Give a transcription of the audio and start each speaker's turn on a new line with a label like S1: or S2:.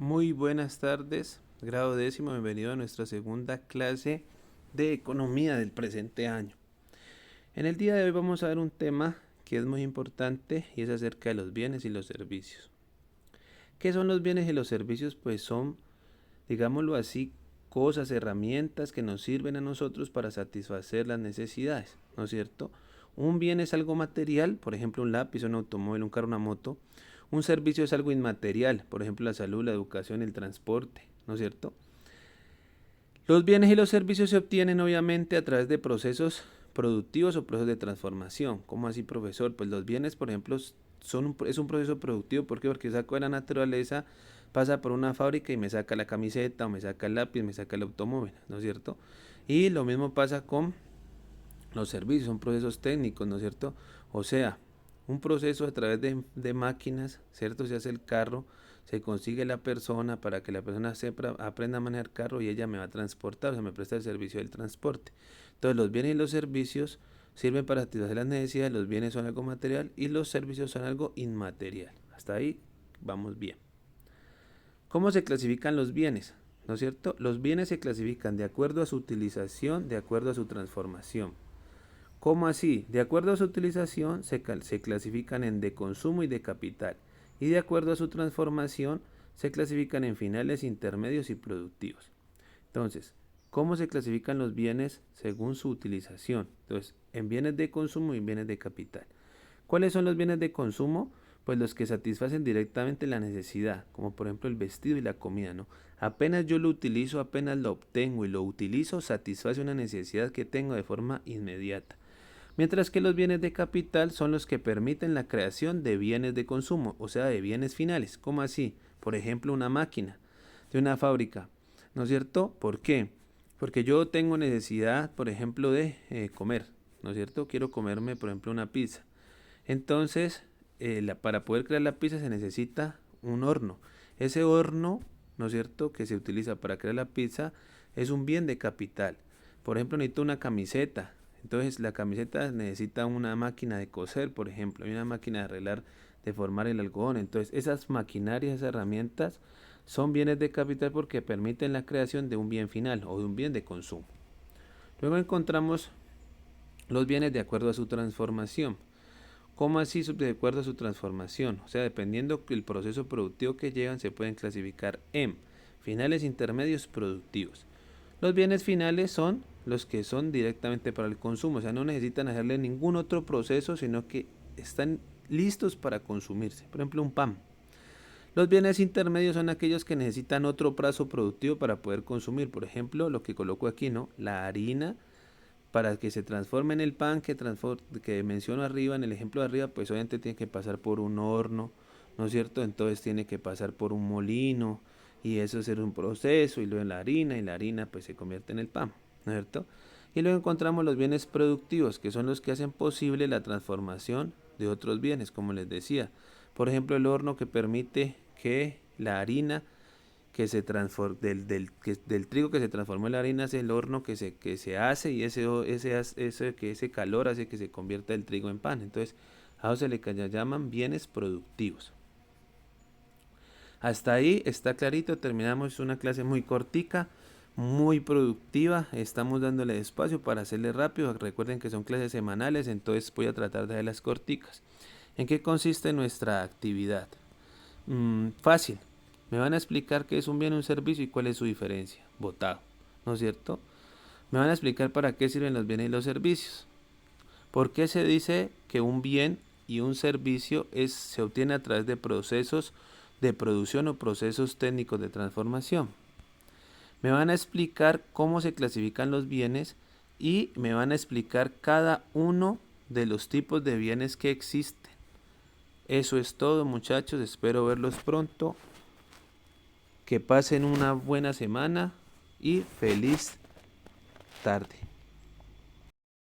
S1: Muy buenas tardes, grado décimo, bienvenido a nuestra segunda clase de economía del presente año. En el día de hoy vamos a ver un tema que es muy importante y es acerca de los bienes y los servicios. ¿Qué son los bienes y los servicios? Pues son, digámoslo así, cosas, herramientas que nos sirven a nosotros para satisfacer las necesidades, ¿no es cierto? Un bien es algo material, por ejemplo un lápiz, un automóvil, un carro, una moto. Un servicio es algo inmaterial, por ejemplo la salud, la educación, el transporte, ¿no es cierto? Los bienes y los servicios se obtienen obviamente a través de procesos productivos o procesos de transformación. ¿Cómo así, profesor? Pues los bienes, por ejemplo, es un proceso productivo. ¿Por qué? Porque yo saco de la naturaleza, pasa por una fábrica y me saca la camiseta, o me saca el lápiz, me saca el automóvil, ¿no es cierto? Y lo mismo pasa con los servicios, son procesos técnicos, ¿no es cierto? O sea, un proceso a través de máquinas, ¿cierto? Se hace el carro, se consigue la persona para que la persona aprenda a manejar carro y ella me va a transportar, o sea, me presta el servicio del transporte. Entonces, los bienes y los servicios sirven para satisfacer las necesidades, los bienes son algo material y los servicios son algo inmaterial. Hasta ahí vamos bien. ¿Cómo se clasifican los bienes? ¿No es cierto? Los bienes se clasifican de acuerdo a su utilización, de acuerdo a su transformación. ¿Cómo así? De acuerdo a su utilización se clasifican en de consumo y de capital, y de acuerdo a su transformación se clasifican en finales, intermedios y productivos. Entonces, ¿cómo se clasifican los bienes según su utilización? Entonces, en bienes de consumo y en bienes de capital. ¿Cuáles son los bienes de consumo? Pues los que satisfacen directamente la necesidad, como por ejemplo el vestido y la comida, ¿no? Apenas yo lo utilizo, apenas lo obtengo y lo utilizo, satisface una necesidad que tengo de forma inmediata. Mientras que los bienes de capital son los que permiten la creación de bienes de consumo, o sea, de bienes finales. ¿Cómo así? Por ejemplo, una máquina de una fábrica, ¿no es cierto? ¿Por qué? Porque yo tengo necesidad, por ejemplo, de comer, ¿no es cierto? Quiero comerme, por ejemplo, una pizza. Entonces, para poder crear la pizza se necesita un horno. Ese horno, ¿no es cierto?, que se utiliza para crear la pizza, es un bien de capital. Por ejemplo, necesito una camiseta. Entonces, la camiseta necesita una máquina de coser, por ejemplo, hay una máquina de arreglar, de formar el algodón. Entonces, esas maquinarias, esas herramientas, son bienes de capital porque permiten la creación de un bien final o de un bien de consumo. Luego encontramos los bienes de acuerdo a su transformación. ¿Cómo así de acuerdo a su transformación? O sea, dependiendo del proceso productivo que llevan, se pueden clasificar en finales, intermedios, productivos. Los bienes finales son los que son directamente para el consumo, o sea, no necesitan hacerle ningún otro proceso, sino que están listos para consumirse. Por ejemplo, un pan. Los bienes intermedios son aquellos que necesitan otro plazo productivo para poder consumir. Por ejemplo, lo que coloco aquí, ¿no? La harina, para que se transforme en el pan que menciono arriba, en el ejemplo de arriba, pues obviamente tiene que pasar por un horno, ¿no es cierto? Entonces tiene que pasar por un molino y eso es un proceso y luego en la harina y la harina pues se convierte en el pan, ¿no es cierto? Y luego encontramos los bienes productivos, que son los que hacen posible la transformación de otros bienes, como les decía. Por ejemplo, el horno que permite que la harina que se del trigo que se transformó en la harina es el horno que se hace y ese calor hace que se convierta el trigo en pan. Entonces, a eso se le llaman bienes productivos. Hasta ahí está clarito, terminamos una clase muy cortica, muy productiva, estamos dándole espacio para hacerle rápido, recuerden que son clases semanales, entonces voy a tratar de hacerlas corticas. ¿En qué consiste nuestra actividad? Fácil. Me van a explicar qué es un bien, un servicio y cuál es su diferencia. Botado, ¿no es cierto? Me van a explicar para qué sirven los bienes y los servicios. ¿Por qué se dice que un bien y un servicio se obtiene a través de procesos de producción o procesos técnicos de transformación? Me van a explicar cómo se clasifican los bienes y me van a explicar cada uno de los tipos de bienes que existen. Eso es todo, muchachos, espero verlos pronto. Que pasen una buena semana y feliz tarde.